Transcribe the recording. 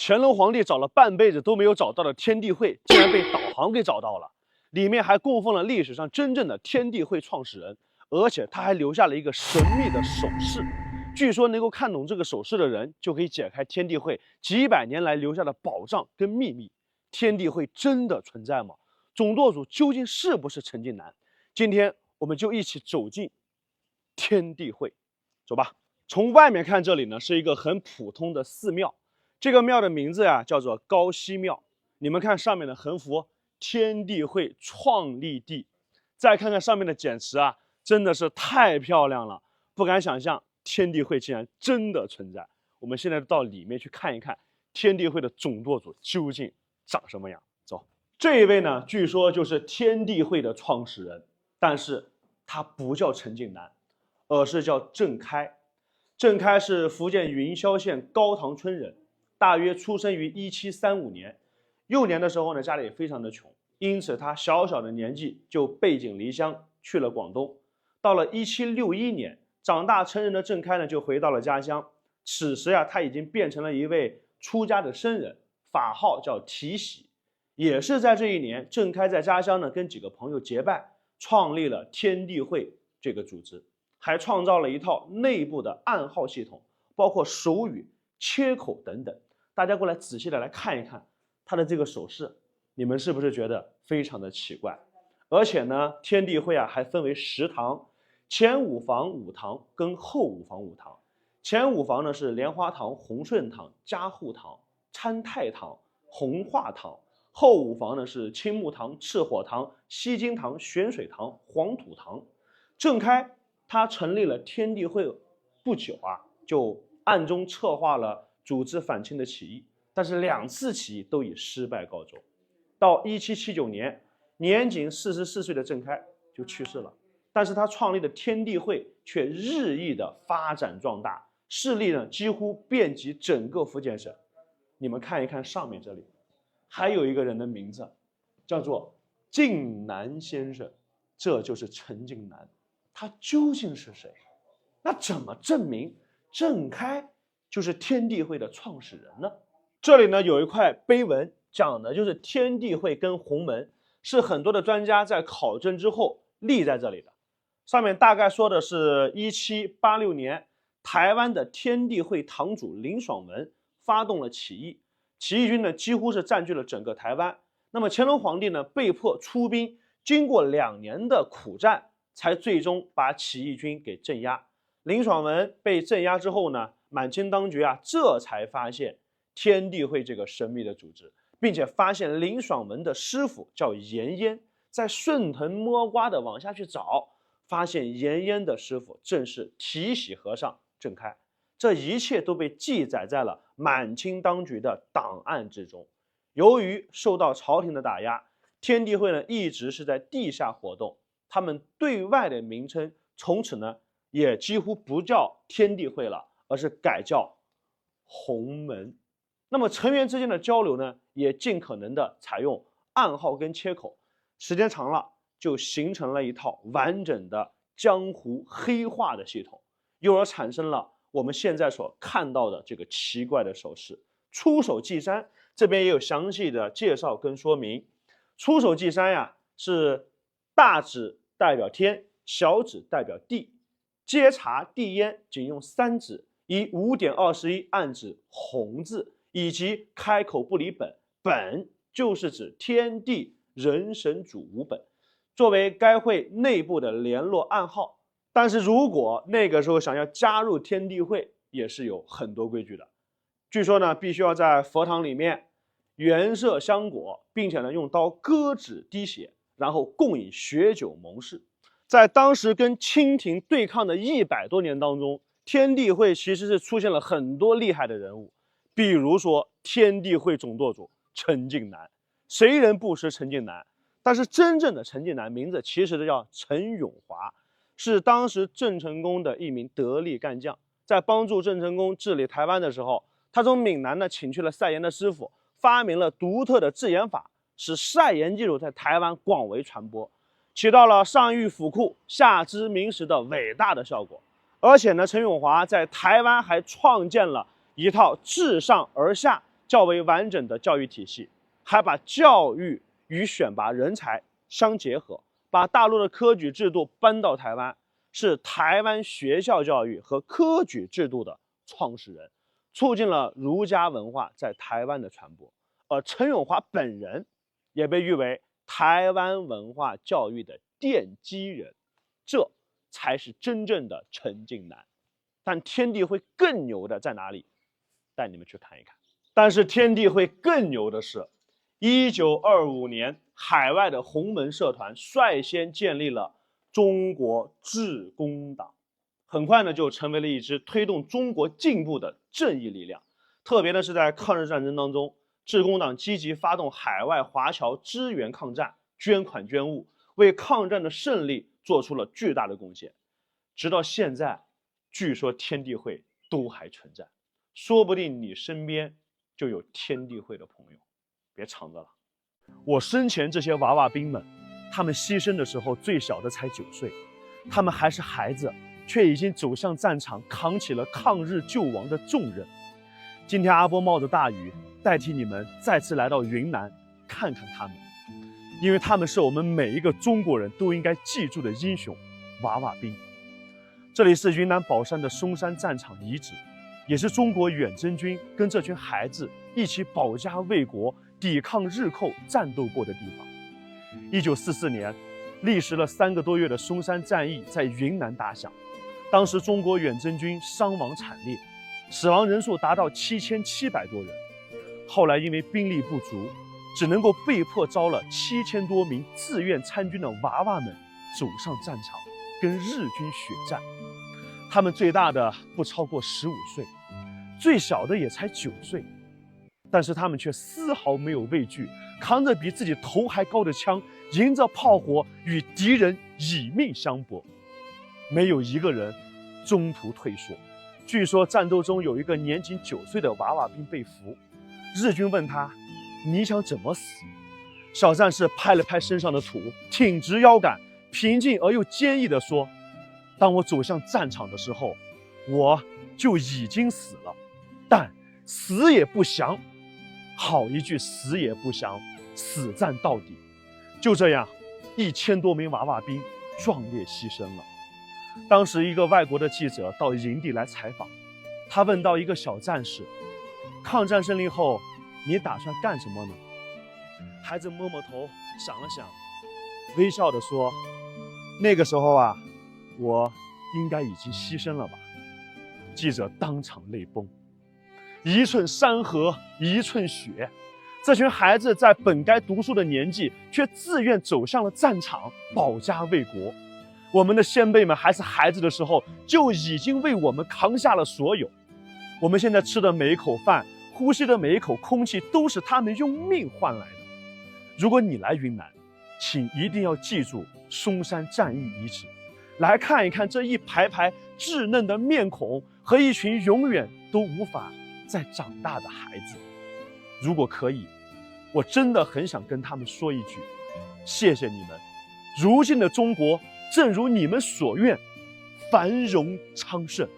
乾隆皇帝找了半辈子都没有找到的天地会，竟然被导航给找到了。里面还供奉了历史上真正的天地会创始人，而且他还留下了一个神秘的手势。据说能够看懂这个手势的人，就可以解开天地会几百年来留下的宝藏跟秘密。天地会真的存在吗？总舵主究竟是不是陈近南？今天我们就一起走进天地会，走吧。从外面看，这里呢是一个很普通的寺庙，这个庙的名字呀叫做高西庙。你们看上面的横幅，天地会创立地。再看看上面的简词啊，真的是太漂亮了，不敢想象天地会竟然真的存在。我们现在到里面去看一看，天地会的总舵主究竟长什么样。走，这一位呢，据说就是天地会的创始人，但是他不叫陈近南，而是叫郑开。郑开是福建云霄县高塘村人，大约出生于1735年。幼年的时候呢，家里非常的穷，因此他小小的年纪就背井离乡去了广东。到了1761年，长大成人的郑开呢，就回到了家乡。此时啊，他已经变成了一位出家的僧人，法号叫提喜。也是在这一年，郑开在家乡呢，跟几个朋友结拜，创立了天地会这个组织，还创造了一套内部的暗号系统，包括手语、切口等等。大家过来仔细的来看一看他的这个手势，你们是不是觉得非常的奇怪？而且呢，天地会啊还分为10堂，前5房5堂跟后5房5堂。前5房呢是莲花堂、洪顺堂、嘉护堂、参泰堂、弘化堂，后5房呢是青木堂、赤火堂、西金堂、玄水堂、黄土堂。郑开他成立了天地会不久啊，就暗中策划了组织反清的起义，但是2次起义都以失败告终。到1779年，年仅44岁的郑开就去世了，但是他创立的天地会却日益的发展壮大，势力呢几乎遍及整个福建省。你们看一看上面这里，还有一个人的名字叫做近南先生，这就是陈近南。他究竟是谁？那怎么证明郑开就是天地会的创始人呢？这里呢有一块碑文，讲的就是天地会跟洪门，是很多的专家在考证之后立在这里的。上面大概说的是1786年，台湾的天地会堂主林爽文发动了起义，起义军呢几乎是占据了整个台湾。那么乾隆皇帝呢被迫出兵，经过2年的苦战，才最终把起义军给镇压。林爽文被镇压之后呢，满清当局啊这才发现天地会这个神秘的组织，并且发现林爽文的师傅叫严烟，在顺藤摸瓜的往下去找，发现严烟的师傅正是提喜和尚郑开。这一切都被记载在了满清当局的档案之中。由于受到朝廷的打压，天地会呢一直是在地下活动，他们对外的名称从此呢也几乎不叫天地会了，而是改叫洪门。那么成员之间的交流呢，也尽可能的采用暗号跟切口，时间长了就形成了一套完整的江湖黑话的系统，由而产生了我们现在所看到的这个奇怪的手势。出手即山，这边也有详细的介绍跟说明。出手即山呀，是大指代表天，小指代表地，接察地烟仅用3指，以5.21暗指洪字，以及开口不离本，本就是指天地人神主5本，作为该会内部的联络暗号。但是如果那个时候想要加入天地会，也是有很多规矩的。据说呢，必须要在佛堂里面原设香果，并且呢用刀割指滴血，然后共饮血酒盟誓。在当时跟清廷对抗的100多年当中，天地会其实是出现了很多厉害的人物，比如说天地会总舵主陈近南，谁人不识陈近南？但是真正的陈近南名字其实叫陈永华，是当时郑成功的一名得力干将。在帮助郑成功治理台湾的时候，他从闽南呢请去了赛盐的师傅，发明了独特的制盐法，使赛盐技术在台湾广为传播，起到了上御府库下知民食的伟大的效果。而且呢，陈永华在台湾还创建了一套自上而下较为完整的教育体系，还把教育与选拔人才相结合，把大陆的科举制度搬到台湾，是台湾学校教育和科举制度的创始人，促进了儒家文化在台湾的传播。而陈永华本人也被誉为台湾文化教育的奠基人，这才是真正的陈近南。但天地会更牛的在哪里？带你们去看一看。但是天地会更牛的是，1925年，海外的洪门社团率先建立了中国致公党，很快呢就成为了一支推动中国进步的正义力量。特别的是在抗日战争当中，致公党积极发动海外华侨支援抗战，捐款捐物，为抗战的胜利做出了巨大的贡献。直到现在，据说天地会都还存在，说不定你身边就有天地会的朋友，别藏着了。我生前这些娃娃兵们，他们牺牲的时候最小的才9岁，他们还是孩子，却已经走向战场，扛起了抗日救亡的重任。今天阿波冒着大雨，代替你们再次来到云南看看他们，因为他们是我们每一个中国人都应该记住的英雄娃娃兵。这里是云南保山的松山战场遗址，也是中国远征军跟这群孩子一起保家卫国、抵抗日寇战斗过的地方。1944年，历时了3个多月的松山战役在云南打响，当时中国远征军伤亡惨烈，死亡人数达到7700多人。后来因为兵力不足，只能够被迫招了7000多名自愿参军的娃娃们走上战场，跟日军血战。他们最大的不超过15岁，最小的也才9岁，但是他们却丝毫没有畏惧，扛着比自己头还高的枪，迎着炮火与敌人以命相搏，没有一个人中途退缩。据说战斗中有一个年仅9岁的娃娃兵被俘，日军问他：“你想怎么死？”小战士拍了拍身上的土，挺直腰杆，平静而又坚毅地说：“当我走向战场的时候，我就已经死了，但死也不降。好一句死也不降，死战到底。”就这样，1000多名娃娃兵壮烈牺牲了。当时一个外国的记者到营地来采访，他问到一个小战士：“抗战胜利后，你打算干什么呢？”孩子摸摸头，想了想，微笑地说：“那个时候啊，我应该已经牺牲了吧。”记者当场泪崩。一寸山河一寸血，这群孩子在本该读书的年纪，却自愿走向了战场，保家卫国。我们的先辈们还是孩子的时候，就已经为我们扛下了所有。我们现在吃的每一口饭，呼吸的每一口空气，都是他们用命换来的。如果你来云南，请一定要记住松山战役遗址，来看一看这一排排稚嫩的面孔和一群永远都无法再长大的孩子。如果可以，我真的很想跟他们说一句：谢谢你们！如今的中国正如你们所愿，繁荣昌盛。